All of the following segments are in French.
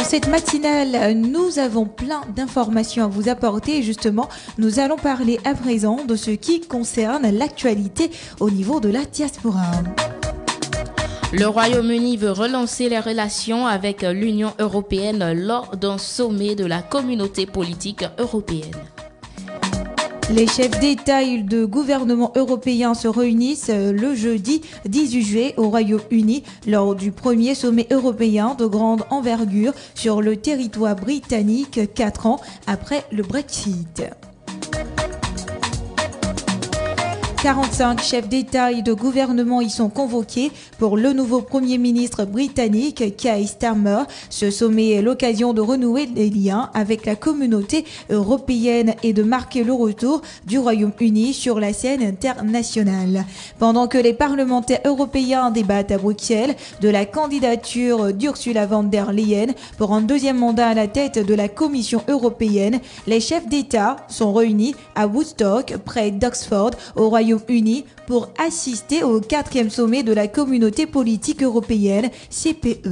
cette matinale, nous avons plein d'informations à vous apporter. Justement, nous allons parler à présent de ce qui concerne l'actualité au niveau de la diaspora. Le Royaume-Uni veut relancer les relations avec l'Union européenne lors d'un sommet de la communauté politique européenne. Les chefs d'État et de gouvernement européens se réunissent le jeudi 18 juillet au Royaume-Uni lors du premier sommet européen de grande envergure sur le territoire britannique 4 ans après le Brexit. 45 chefs d'État et de gouvernement y sont convoqués pour le nouveau Premier ministre britannique Keir Starmer. Ce sommet est l'occasion de renouer des liens avec la communauté européenne et de marquer le retour du Royaume-Uni sur la scène internationale. Pendant que les parlementaires européens débattent à Bruxelles de la candidature d'Ursula von der Leyen pour un deuxième mandat à la tête de la Commission européenne, les chefs d'État sont réunis à Woodstock, près d'Oxford, au Royaume-Uni pour assister au 4e sommet de la communauté politique européenne, CPE.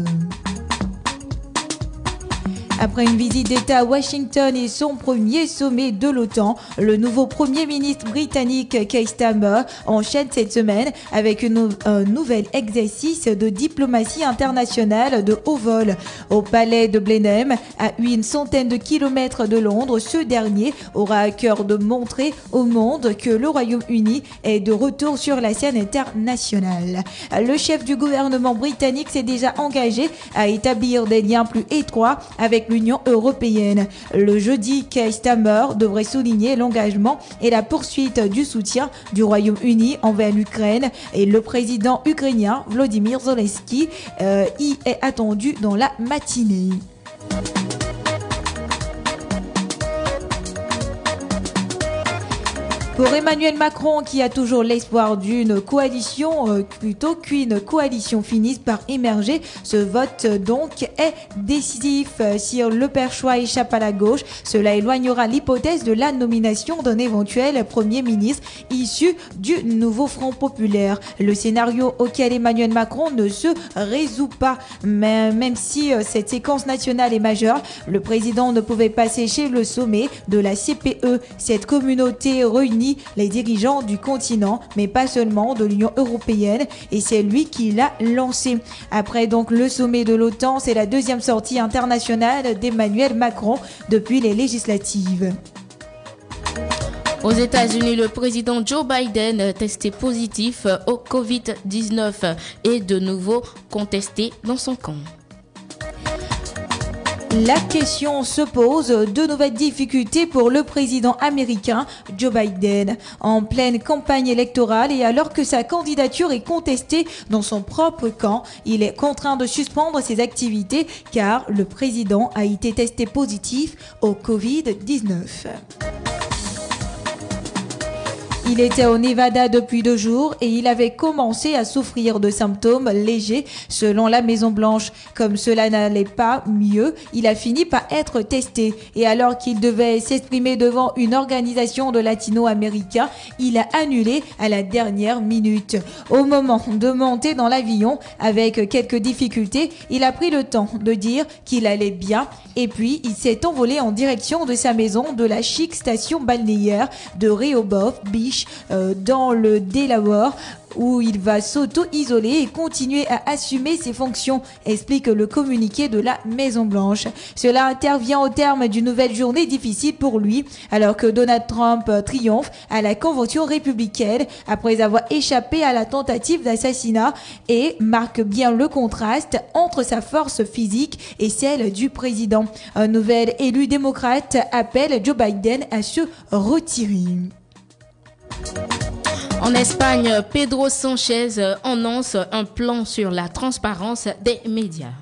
Après une visite d'État à Washington et son premier sommet de l'OTAN, le nouveau Premier ministre britannique Keir Starmer enchaîne cette semaine avec un nouvel exercice de diplomatie internationale de haut vol. Au palais de Blenheim, à une centaine de kilomètres de Londres, ce dernier aura à cœur de montrer au monde que le Royaume-Uni est de retour sur la scène internationale. Le chef du gouvernement britannique s'est déjà engagé à établir des liens plus étroits avec l'Union européenne. Le jeudi, Keir Starmer devrait souligner l'engagement et la poursuite du soutien du Royaume-Uni envers l'Ukraine et le président ukrainien Volodymyr Zelensky y est attendu dans la matinée. Pour Emmanuel Macron, qui a toujours l'espoir d'une coalition, plutôt qu'une coalition finisse par émerger, ce vote donc est décisif. Si le Perchois échappe à la gauche, cela éloignera l'hypothèse de la nomination d'un éventuel Premier ministre issu du nouveau Front populaire. Le scénario auquel Emmanuel Macron ne se résout pas. Mais même si cette séquence nationale est majeure, le président ne pouvait pas sécher le sommet de la CPE. Cette communauté réunit les dirigeants du continent, mais pas seulement de l'Union européenne, et c'est lui qui l'a lancé. Après donc le sommet de l'OTAN, c'est la deuxième sortie internationale d'Emmanuel Macron depuis les législatives. Aux États-Unis, le président Joe Biden, testé positif au Covid-19, est de nouveau contesté dans son camp. La question se pose, de nouvelles difficultés pour le président américain Joe Biden. En pleine campagne électorale et alors que sa candidature est contestée dans son propre camp, il est contraint de suspendre ses activités car le président a été testé positif au Covid-19. Il était au Nevada depuis 2 jours et il avait commencé à souffrir de symptômes légers selon la Maison-Blanche. Comme cela n'allait pas mieux, il a fini par être testé. Et alors qu'il devait s'exprimer devant une organisation de latino-américains, il a annulé à la dernière minute. Au moment de monter dans l'avion, avec quelques difficultés, il a pris le temps de dire qu'il allait bien. Et puis, il s'est envolé en direction de sa maison de la chic station balnéaire de Rehoboth Beach, dans le Delaware, où il va s'auto-isoler et continuer à assumer ses fonctions, explique le communiqué de la Maison-Blanche. Cela intervient au terme d'une nouvelle journée difficile pour lui, alors que Donald Trump triomphe à la convention républicaine après avoir échappé à la tentative d'assassinat et marque bien le contraste entre sa force physique et celle du président. Un nouvel élu démocrate appelle Joe Biden à se retirer. En Espagne, Pedro Sánchez annonce un plan sur la transparence des médias.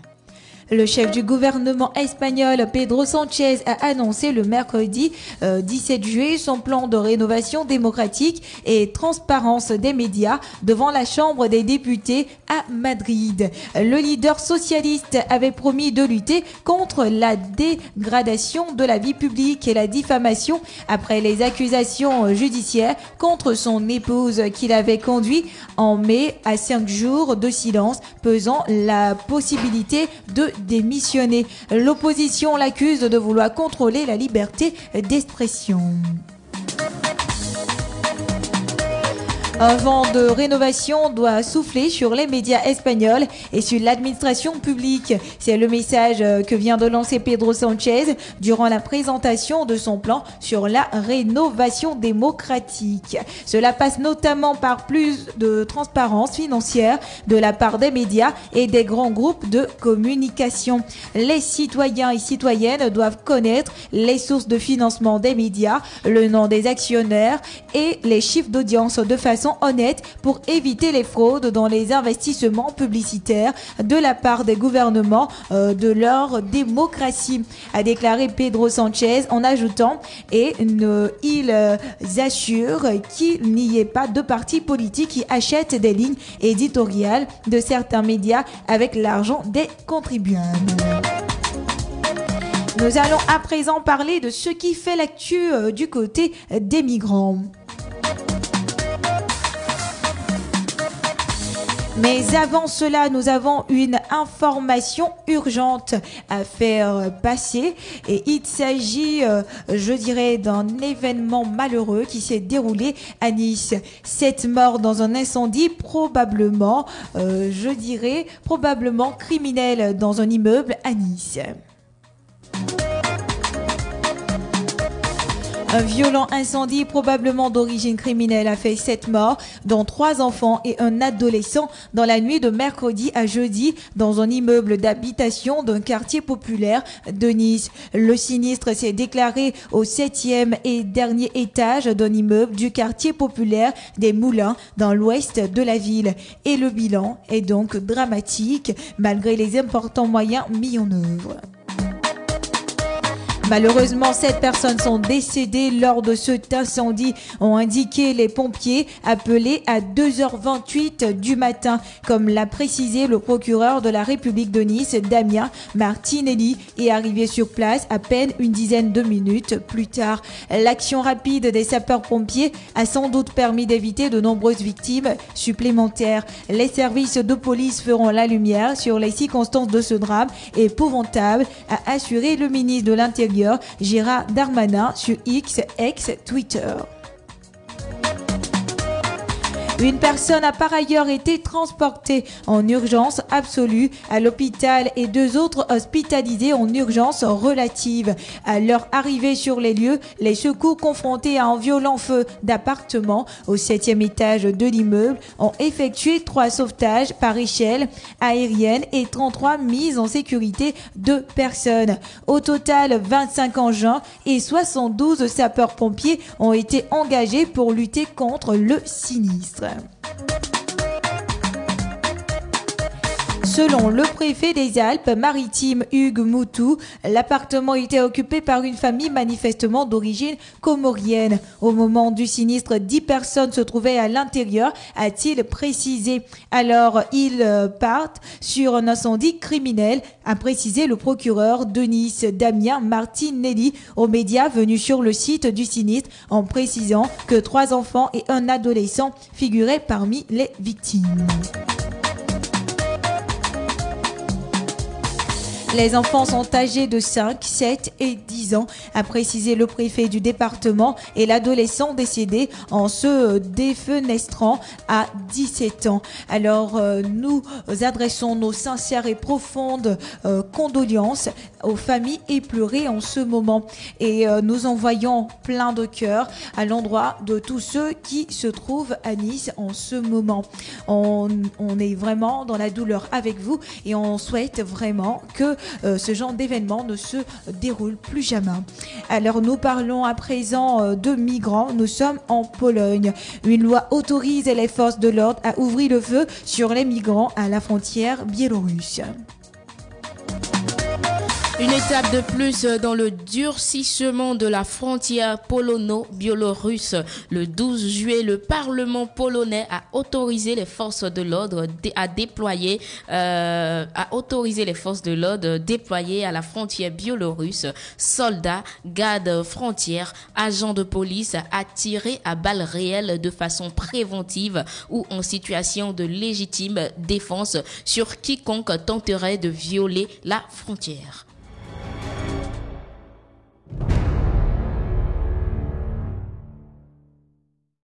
Le chef du gouvernement espagnol, Pedro Sánchez, a annoncé le mercredi 17 juillet son plan de rénovation démocratique et transparence des médias devant la Chambre des députés à Madrid. Le leader socialiste avait promis de lutter contre la dégradation de la vie publique et la diffamation après les accusations judiciaires contre son épouse qu'il avait conduit en mai à 5 jours de silence, pesant la possibilité de démissionner. L'opposition l'accuse de vouloir contrôler la liberté d'expression. Un vent de rénovation doit souffler sur les médias espagnols et sur l'administration publique. C'est le message que vient de lancer Pedro Sánchez durant la présentation de son plan sur la rénovation démocratique. Cela passe notamment par plus de transparence financière de la part des médias et des grands groupes de communication. Les citoyens et citoyennes doivent connaître les sources de financement des médias, le nom des actionnaires et les chiffres d'audience de façon honnête pour éviter les fraudes dans les investissements publicitaires de la part des gouvernements de leur démocratie, a déclaré Pedro Sánchez en ajoutant ils assurent qu'il n'y ait pas de partis politiques qui achètent des lignes éditoriales de certains médias avec l'argent des contribuables. Nous allons à présent parler de ce qui fait l'actu du côté des migrants. Mais avant cela, nous avons une information urgente à faire passer et il s'agit, je dirais, d'un événement malheureux qui s'est déroulé à Nice. 7 morts dans un incendie probablement criminel dans un immeuble à Nice. Un violent incendie, probablement d'origine criminelle, a fait 7 morts, dont 3 enfants et un adolescent dans la nuit de mercredi à jeudi dans un immeuble d'habitation d'un quartier populaire de Nice. Le sinistre s'est déclaré au 7e et dernier étage d'un immeuble du quartier populaire des Moulins dans l'ouest de la ville. Et le bilan est donc dramatique malgré les importants moyens mis en œuvre. Malheureusement, 7 personnes sont décédées lors de cet incendie, ont indiqué les pompiers appelés à 2h28 du matin, comme l'a précisé le procureur de la République de Nice, Damien Martinelli, est arrivé sur place à peine une dizaine de minutes plus tard. L'action rapide des sapeurs-pompiers a sans doute permis d'éviter de nombreuses victimes supplémentaires. Les services de police feront la lumière sur les circonstances de ce drame épouvantable, a assuré le ministre de l'Intérieur Gérald Darmanin sur X, ex-Twitter. Une personne a par ailleurs été transportée en urgence absolue à l'hôpital et 2 autres hospitalisés en urgence relative. À leur arrivée sur les lieux, les secours confrontés à un violent feu d'appartement au 7e étage de l'immeuble ont effectué 3 sauvetages par échelle aérienne et 33 mises en sécurité de personnes. Au total, 25 engins et 72 sapeurs-pompiers ont été engagés pour lutter contre le sinistre. Selon le préfet des Alpes-Maritimes, Hugues Moutou, l'appartement était occupé par une famille manifestement d'origine comorienne. Au moment du sinistre, 10 personnes se trouvaient à l'intérieur, a-t-il précisé. Alors, ils partent sur un incendie criminel, a précisé le procureur de Nice, Damien Martinelli, aux médias venus sur le site du sinistre, en précisant que 3 enfants et un adolescent figuraient parmi les victimes. Les enfants sont âgés de 5, 7 et 10 ans, a précisé le préfet du département, et l'adolescent décédé en se défenestrant à 17 ans. Alors, nous adressons nos sincères et profondes condoléances aux familles éplorées en ce moment. Et nous envoyons plein de cœur à l'endroit de tous ceux qui se trouvent à Nice en ce moment. On est vraiment dans la douleur avec vous et on souhaite vraiment que ce genre d'événement ne se déroule plus jamais. Alors nous parlons à présent de migrants. Nous sommes en Pologne. Une loi autorise les forces de l'ordre à ouvrir le feu sur les migrants à la frontière biélorusse. Une étape de plus dans le durcissement de la frontière polono-biélorusse. Le 12 juillet, le Parlement polonais a autorisé les forces de l'ordre déployées à la frontière biélorusse. Soldats, gardes frontières, agents de police à tirer à balles réelles de façon préventive ou en situation de légitime défense sur quiconque tenterait de violer la frontière.